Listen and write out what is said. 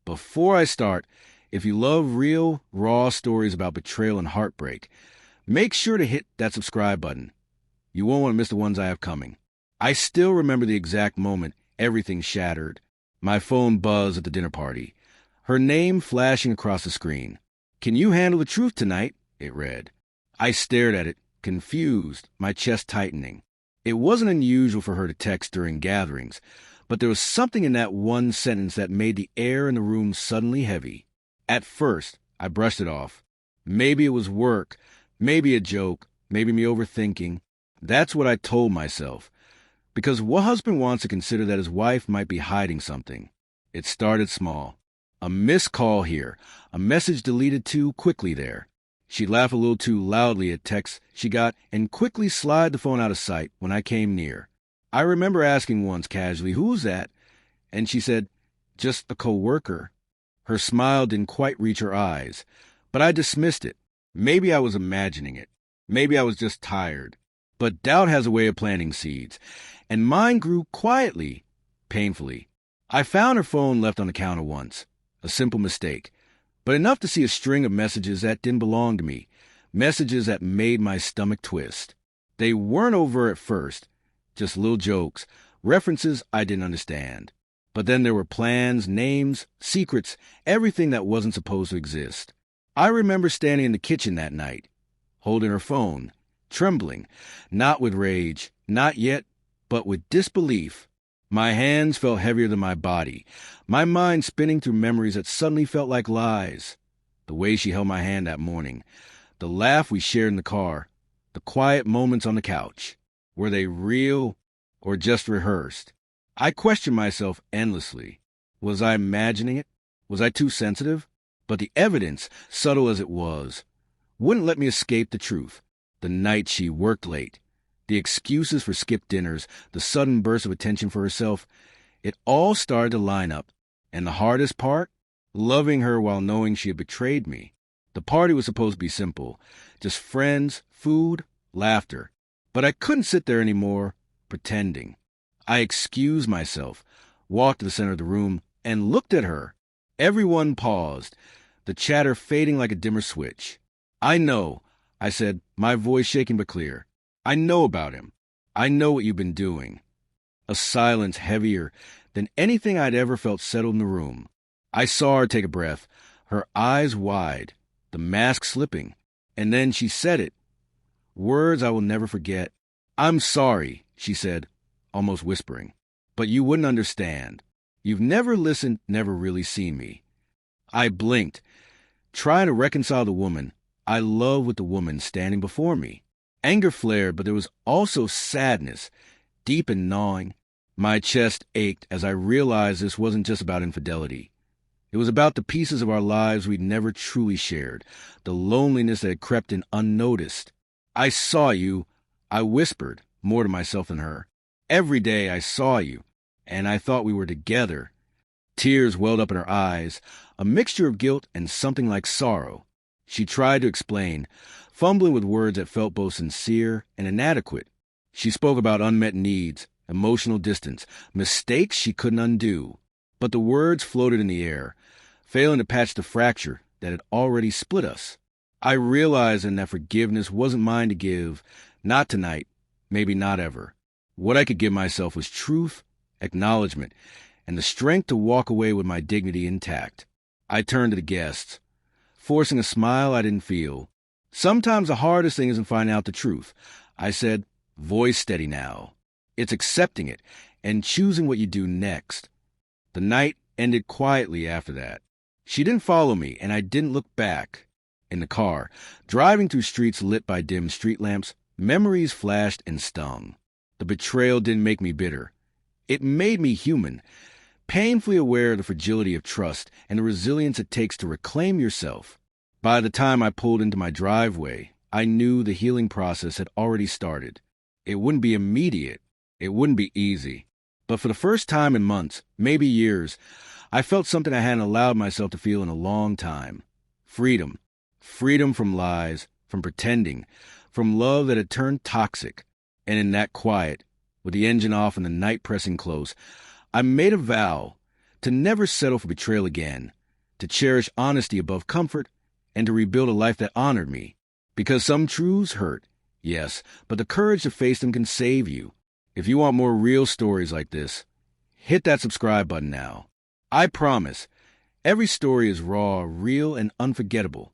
Before I start, if you love real, raw stories about betrayal and heartbreak, make sure to hit that subscribe button. You won't want to miss the ones I have coming. I still remember the exact moment everything shattered. My phone buzzed at the dinner party. Her name flashing across the screen. "Can you handle the truth tonight?" it read. I stared at it, confused, my chest tightening. It wasn't unusual for her to text during gatherings, but there was something in that one sentence that made the air in the room suddenly heavy. At first, I brushed it off. Maybe it was work, maybe a joke, maybe me overthinking. That's what I told myself. Because what husband wants to consider that his wife might be hiding something? It started small. A missed call here, a message deleted too quickly there. She'd laugh a little too loudly at texts she got and quickly slide the phone out of sight when I came near. I remember asking once casually, "Who's that?" And she said, "Just a coworker." Her smile didn't quite reach her eyes, but I dismissed it. Maybe I was imagining it. Maybe I was just tired. But doubt has a way of planting seeds, and mine grew quietly, painfully. I found her phone left on the counter once. A simple mistake, but enough to see a string of messages that didn't belong to me, messages that made my stomach twist. They weren't overt at first, just little jokes, references I didn't understand. But then there were plans, names, secrets, everything that wasn't supposed to exist. I remember standing in the kitchen that night, holding her phone, trembling, not with rage, not yet, but with disbelief. My hands felt heavier than my body, my mind spinning through memories that suddenly felt like lies. The way she held my hand that morning, the laugh we shared in the car, the quiet moments on the couch. Were they real or just rehearsed? I questioned myself endlessly. Was I imagining it? Was I too sensitive? But the evidence, subtle as it was, wouldn't let me escape the truth. The night she worked late, the excuses for skipped dinners, the sudden burst of attention for herself, it all started to line up. And the hardest part? Loving her while knowing she had betrayed me. The party was supposed to be simple, just friends, food, laughter. But I couldn't sit there anymore, pretending. I excused myself, walked to the center of the room, and looked at her. Everyone paused, the chatter fading like a dimmer switch. "I know," I said, my voice shaking but clear. "I know about him. I know what you've been doing." A silence heavier than anything I'd ever felt settled in the room. I saw her take a breath, her eyes wide, the mask slipping. And then she said it. Words I will never forget. "I'm sorry," she said, almost whispering. "But you wouldn't understand. You've never listened, never really seen me." I blinked, trying to reconcile the woman I love with the woman standing before me. Anger flared, but there was also sadness, deep and gnawing. My chest ached as I realized this wasn't just about infidelity. It was about the pieces of our lives we'd never truly shared, the loneliness that had crept in unnoticed. "I saw you," I whispered, more to myself than her. "Every day I saw you, and I thought we were together." Tears welled up in her eyes, a mixture of guilt and something like sorrow. She tried to explain, fumbling with words that felt both sincere and inadequate. She spoke about unmet needs, emotional distance, mistakes she couldn't undo. But the words floated in the air, failing to patch the fracture that had already split us. I realized then that forgiveness wasn't mine to give, not tonight, maybe not ever. What I could give myself was truth, acknowledgement, and the strength to walk away with my dignity intact. I turned to the guests, forcing a smile I didn't feel. "Sometimes the hardest thing isn't finding out the truth," I said, voice steady now. "It's accepting it and choosing what you do next." The night ended quietly after that. She didn't follow me, and I didn't look back. In the car, driving through streets lit by dim street lamps, memories flashed and stung. The betrayal didn't make me bitter. It made me human, painfully aware of the fragility of trust and the resilience it takes to reclaim yourself. By the time I pulled into my driveway, I knew the healing process had already started. It wouldn't be immediate. It wouldn't be easy. But for the first time in months, maybe years, I felt something I hadn't allowed myself to feel in a long time. Freedom. Freedom from lies, from pretending, from love that had turned toxic. And in that quiet, with the engine off and the night pressing close, I made a vow to never settle for betrayal again, to cherish honesty above comfort, and to rebuild a life that honored me. Because some truths hurt, yes, but the courage to face them can save you. If you want more real stories like this, hit that subscribe button now. I promise, every story is raw, real, and unforgettable.